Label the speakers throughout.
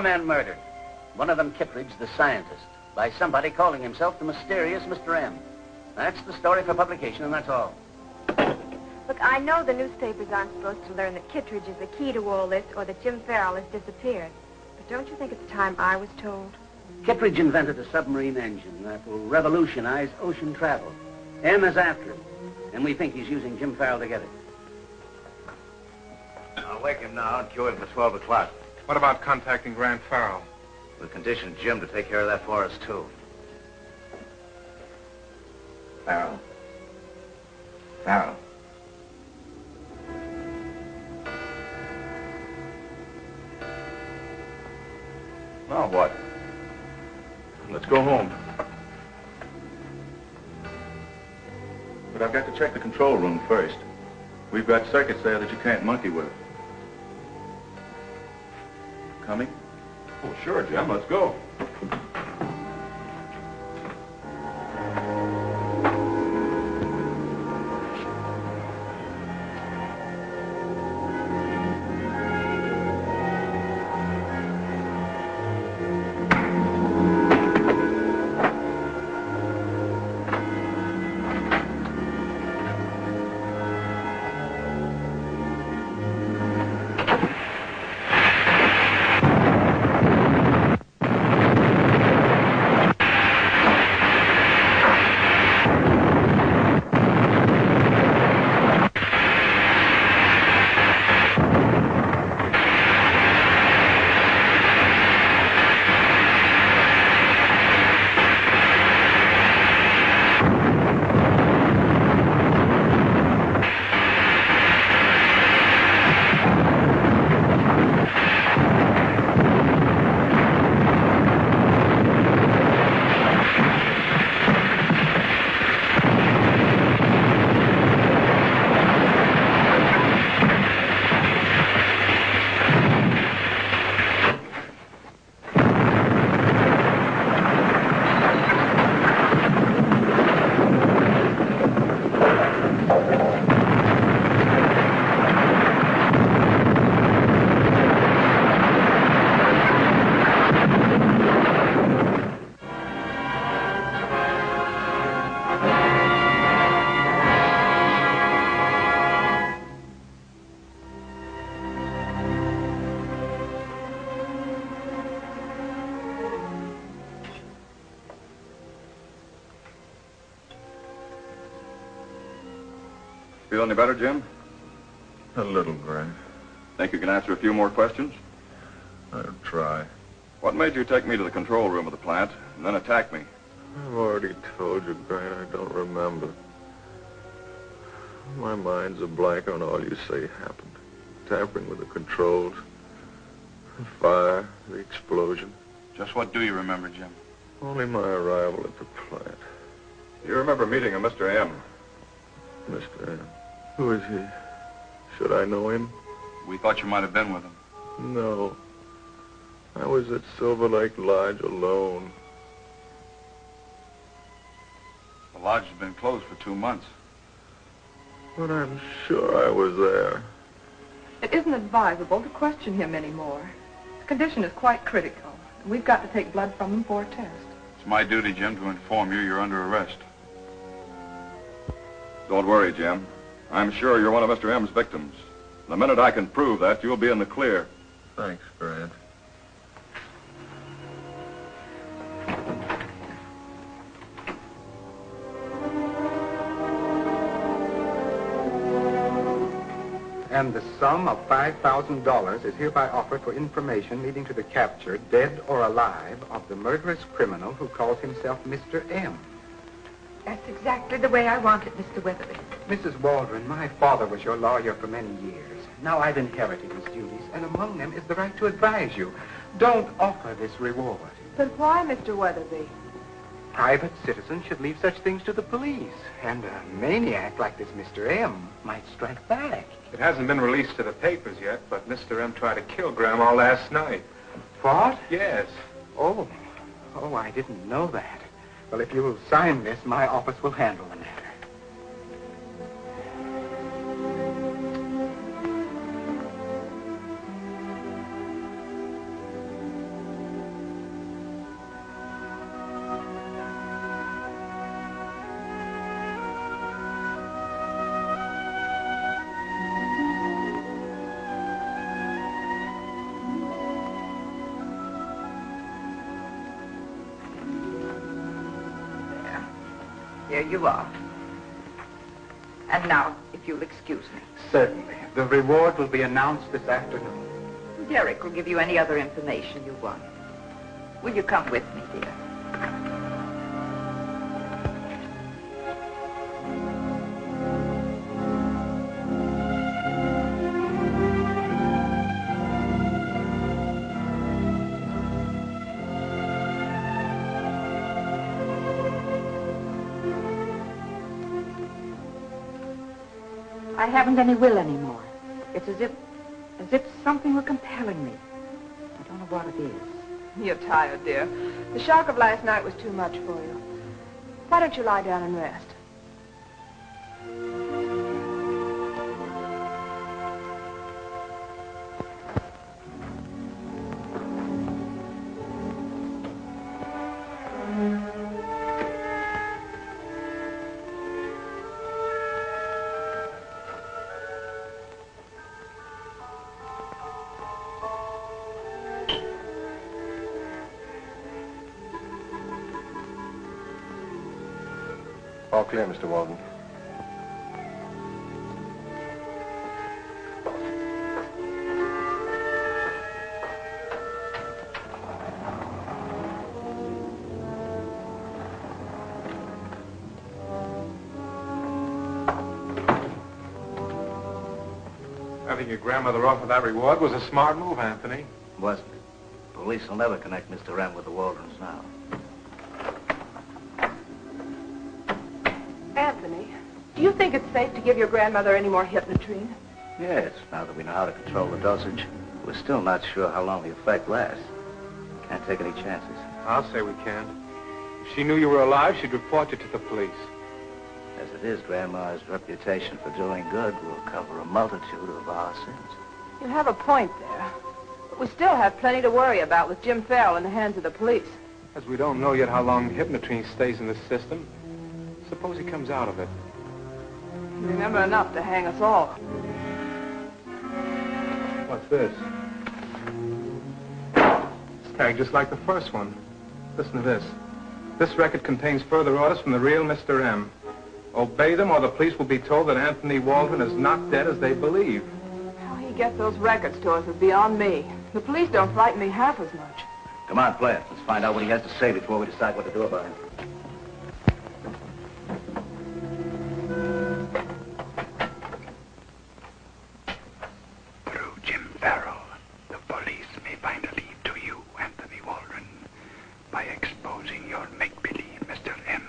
Speaker 1: 4 men murdered. One of them, Kittridge, the scientist, by somebody calling himself the mysterious Mr. M. That's the story for publication, and that's all.
Speaker 2: Look, I know the newspapers aren't supposed to learn that Kittridge is the key to all this or that Jim Farrell has disappeared. But don't you think it's time I was told?
Speaker 1: Kittridge invented a submarine engine that will revolutionize ocean travel. M is after him, and we think he's using Jim Farrell to get it.
Speaker 3: I'll wake him now and cue him for 12 o'clock.
Speaker 4: What about contacting Grant Farrell?
Speaker 3: We'll condition Jim to take care of that for us, too. Farrell. Farrell.
Speaker 5: Now what? Let's go home. But I've got to check the control room first. We've got circuits there that you can't monkey with. Coming?
Speaker 6: Oh, sure, Jim. Let's go.
Speaker 5: Feel any better, Jim?
Speaker 6: A little, Grant.
Speaker 5: Think you can answer a few more questions?
Speaker 6: I'll try.
Speaker 5: What made you take me to the control room of the plant and then attack me?
Speaker 6: I've already told you, Grant. I don't remember. My mind's a blank on all you say happened. Tampering with the controls. The fire, the explosion.
Speaker 5: Just what do you remember, Jim?
Speaker 6: Only my arrival at the plant.
Speaker 5: You remember meeting a Mr. M.
Speaker 6: Mr. M. Who is he? Should I know him?
Speaker 5: We thought you might have been with him.
Speaker 6: No. I was at Silver Lake Lodge alone.
Speaker 5: The lodge has been closed for 2 months.
Speaker 6: But I'm sure I was there.
Speaker 7: It isn't advisable to question him anymore. His condition is quite critical. We've got to take blood from him for a test.
Speaker 5: It's my duty, Jim, to inform you you're under arrest. Don't worry, Jim. I'm sure you're one of Mr. M's victims. The minute I can prove that, you'll be in the clear.
Speaker 6: Thanks, Grant.
Speaker 8: And the sum of $5,000 is hereby offered for information leading to the capture, dead or alive, of the murderous criminal who calls himself Mr. M.
Speaker 2: That's exactly the way I want it, Mr. Weatherby.
Speaker 8: Mrs. Waldron, my father was your lawyer for many years. Now I've inherited his duties, and among them is the right to advise you. Don't offer this reward.
Speaker 2: But why, Mr. Weatherby?
Speaker 8: Private citizens should leave such things to the police. And a maniac like this Mr. M might strike back.
Speaker 4: It hasn't been released to the papers yet, but Mr. M tried to kill Grandma last night.
Speaker 8: What?
Speaker 4: Yes.
Speaker 8: Oh, I didn't know that. Well, if you'll sign this, my office will handle the matter.
Speaker 7: Here you are. And now, if you'll excuse me.
Speaker 8: Certainly. The reward will be announced this afternoon.
Speaker 7: Derek will give you any other information you want. Will you come with me, dear? I haven't any will anymore. It's as if something were compelling me. I don't know what it is.
Speaker 2: You're tired, dear. The shock of last night was too much for you. Why don't you lie down and rest?
Speaker 6: All clear, Mr. Waldron.
Speaker 4: Having your grandmother offer that reward was a smart move, Anthony.
Speaker 3: Wasn't it? Police will never connect Mr. M with the Waldrons now.
Speaker 2: Anthony, do you think it's safe to give your grandmother any more Hypnotreme?
Speaker 3: Yes, now that we know how to control the dosage. We're still not sure how long the effect lasts. Can't take any chances.
Speaker 4: I'll say we can. If she knew you were alive, she'd report you to the police.
Speaker 3: As it is, Grandma's reputation for doing good will cover a multitude of our sins.
Speaker 2: You have a point there. But we still have plenty to worry about with Jim Farrell in the hands of the police.
Speaker 4: As we don't know yet how long Hypnotreme stays in the system, suppose he comes out of it.
Speaker 2: You remember enough to hang us all.
Speaker 4: What's this? It's tagged just like the first one. Listen to this. This record contains further orders from the real Mr. M. Obey them or the police will be told that Anthony Waldron is not dead as they believe.
Speaker 2: How he gets those records to us is beyond me. The police don't frighten me half as much.
Speaker 3: Come on, play it. Let's find out what he has to say before we decide what to do about him.
Speaker 9: Through Jim Farrell, the police may finally lead to you, Anthony Waldron, by exposing your make-believe Mr. M,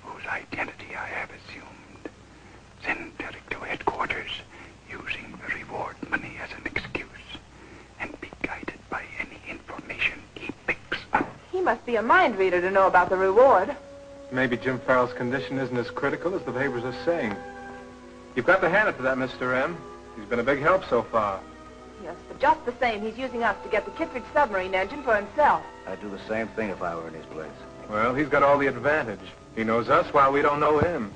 Speaker 9: whose identity I have assumed. Send Derek to headquarters, using the reward money as an excuse, and be guided by any information he picks up.
Speaker 2: He must be a mind reader to know about the reward.
Speaker 4: Maybe Jim Farrell's condition isn't as critical as the papers are saying. You've got to hand it to that Mr. M. He's been a big help so far.
Speaker 2: Yes, but just the same, he's using us to get the Kittridge submarine engine for himself.
Speaker 3: I'd do the same thing if I were in his place.
Speaker 4: Well, he's got all the advantage. He knows us while we don't know him.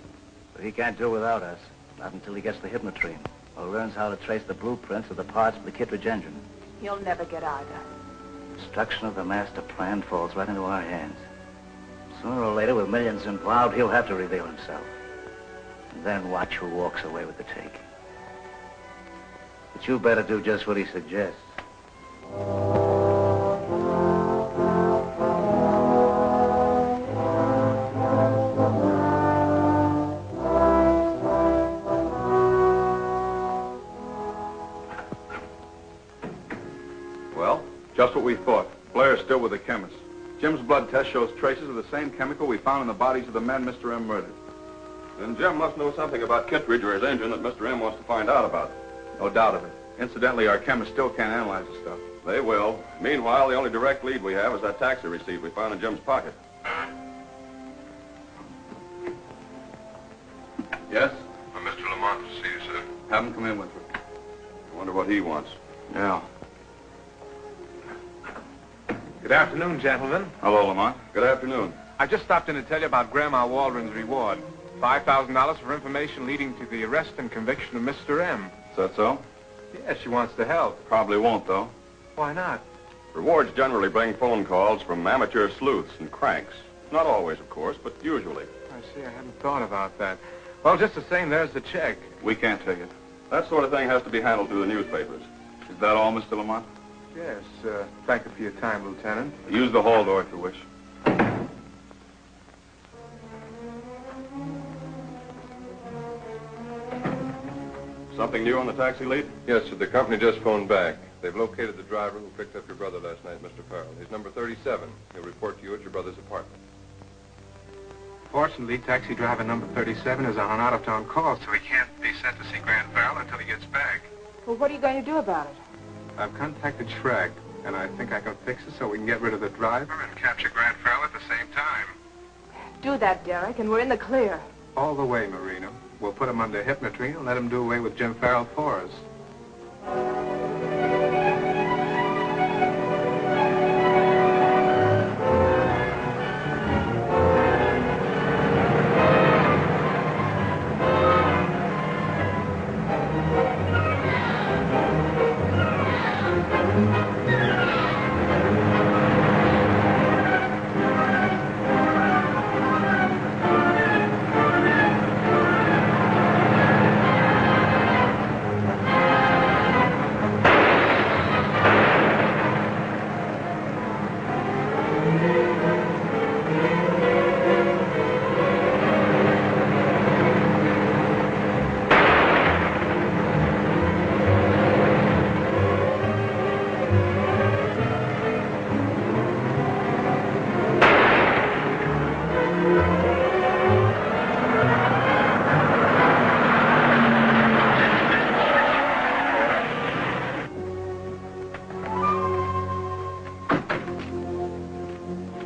Speaker 3: But he can't do without us. Not until he gets the Hypnotreme, or learns how to trace the blueprints of the parts of the Kittridge engine.
Speaker 2: He'll never get either.
Speaker 3: Destruction of the master plan falls right into our hands. Sooner or later, with millions involved, he'll have to reveal himself. And then watch who walks away with the take. But you better do just what he suggests.
Speaker 5: Well, just what we thought. Blair's still with the chemist. Jim's blood test shows traces of the same chemical we found in the bodies of the men Mr. M murdered. Then Jim must know something about Kittridge or his engine that Mr. M wants to find out about. No doubt of it. Incidentally, our chemists still can't analyze the stuff. They will. Meanwhile, the only direct lead we have is that taxi receipt we found in Jim's pocket. Yes?
Speaker 6: Mr. Lamont to see you, sir.
Speaker 5: Have him come in with you. I wonder what he wants.
Speaker 4: Yeah. Good afternoon, gentlemen.
Speaker 5: Hello, Lamont. Good afternoon.
Speaker 4: I just stopped in to tell you about Grandma Waldron's reward. $5,000 for information leading to the arrest and conviction of Mr. M.
Speaker 5: Is that so?
Speaker 4: Yes, she wants to help.
Speaker 5: Probably won't, though.
Speaker 4: Why not?
Speaker 5: Rewards generally bring phone calls from amateur sleuths and cranks. Not always, of course, but usually.
Speaker 4: I see. I hadn't thought about that. Well, just the same, there's the check.
Speaker 5: We can't take it. That sort of thing has to be handled through the newspapers. Is that all, Mr. Lamont?
Speaker 4: Yes. Thank you for your time, Lieutenant.
Speaker 5: Use the hall door if you wish. Something new on the taxi lead?
Speaker 6: Yes, sir. The company just phoned back. They've located the driver who picked up your brother last night, Mr. Farrell. He's number 37. He'll report to you at your brother's apartment.
Speaker 4: Fortunately, taxi driver number 37 is on an out-of-town call, so he can't be sent to see Grant Farrell until he gets back.
Speaker 7: Well, what are you going to do about it?
Speaker 4: I've contacted Shrek, and I think I can fix it so we can get rid of the driver and capture Grant Farrell at the same time.
Speaker 7: Do that, Derek, and we're in the clear.
Speaker 4: All the way, Marino. We'll put him under Hypnotreme and let him do away with Jim Farrell for us.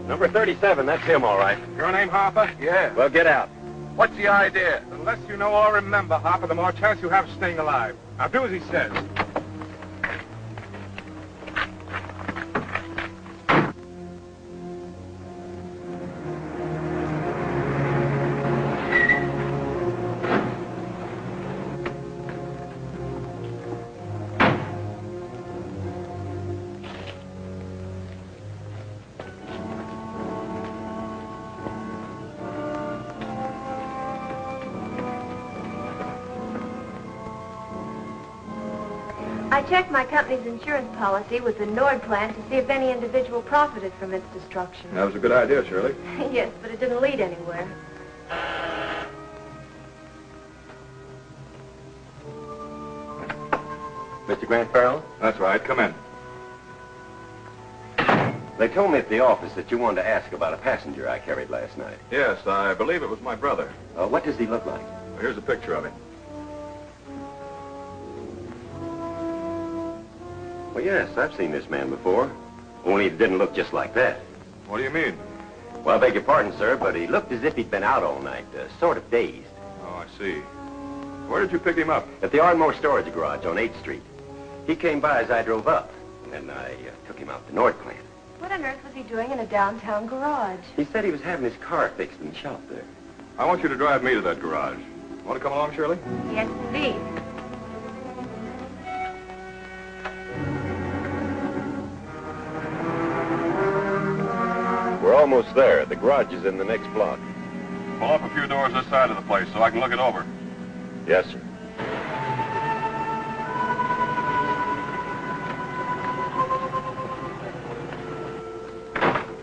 Speaker 10: Number 37, that's him, all right.
Speaker 4: Your name, Harper?
Speaker 10: Yeah. Well, get out.
Speaker 4: What's the idea? The less you know or remember, Harper, the more chance you have of staying alive. Now do as he says.
Speaker 2: I checked my company's insurance policy with the Nord plant to see if any individual profited from its destruction.
Speaker 5: That was a good idea, Shirley.
Speaker 2: Yes, but it didn't lead anywhere.
Speaker 10: Mr. Grant Farrell?
Speaker 5: That's right. Come in.
Speaker 10: They told me at the office that you wanted to ask about a passenger I carried last night.
Speaker 5: Yes, I believe it was my brother.
Speaker 10: What does he look like?
Speaker 5: Here's a picture of him.
Speaker 10: Well, yes, I've seen this man before. Only it didn't look just like that.
Speaker 5: What do you mean?
Speaker 10: Well, I beg your pardon, sir, but he looked as if he'd been out all night, sort of dazed.
Speaker 5: Oh, I see. Where did you pick him up?
Speaker 10: At the Ardmore Storage Garage on 8th Street. He came by as I drove up, and then I took him out to Nord plant.
Speaker 2: What on earth was he doing in a downtown garage?
Speaker 10: He said he was having his car fixed in the shop there.
Speaker 5: I want you to drive me to that garage. Want to come along, Shirley?
Speaker 2: Yes, indeed.
Speaker 10: We're almost there. The garage is in the next block.
Speaker 5: Pull up a few doors this side of the place so I can look it over.
Speaker 10: Yes, sir.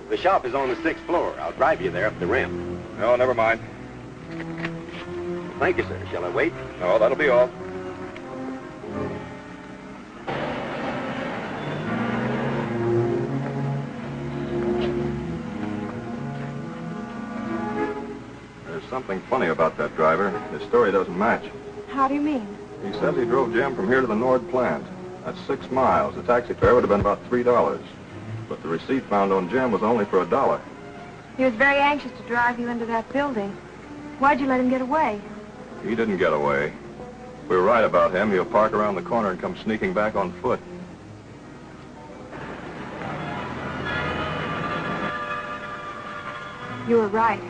Speaker 10: The shop is on the 6th floor. I'll drive you there up the ramp.
Speaker 5: No, never mind.
Speaker 10: Thank you, sir. Shall I wait?
Speaker 5: No, that'll be all. There's something funny about that driver. His story doesn't match.
Speaker 2: How do you mean?
Speaker 5: He says he drove Jim from here to the Nord plant. That's 6 miles. The taxi fare would have been about $3. But the receipt found on Jim was only for $1.
Speaker 2: He was very anxious to drive you into that building. Why'd you let him get away?
Speaker 5: He didn't get away. If we were right about him, he'll park around the corner and come sneaking back on foot.
Speaker 2: You were right.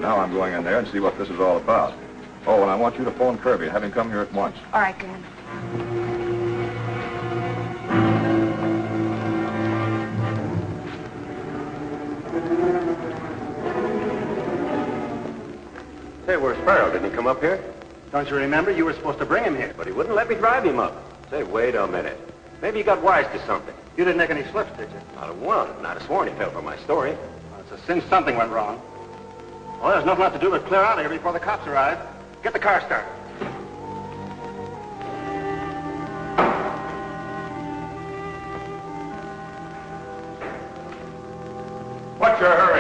Speaker 5: Now I'm going in there and see what this is all about. Oh, and I want you to phone Kirby and have him come here at once.
Speaker 2: All right, Dan.
Speaker 10: Say, where's Farrell? Didn't he come up here?
Speaker 11: Don't you remember? You were supposed to bring him here.
Speaker 10: But he wouldn't let me drive him up. Say, wait a minute. Maybe he got wise to something.
Speaker 11: You didn't make any slips, did you?
Speaker 10: Not a one. Not a sworn he fell for my story.
Speaker 11: Well, it's a cinch something went wrong. Well, there's nothing left to do but clear out of here before the cops arrive. Get the car started.
Speaker 5: What's your hurry?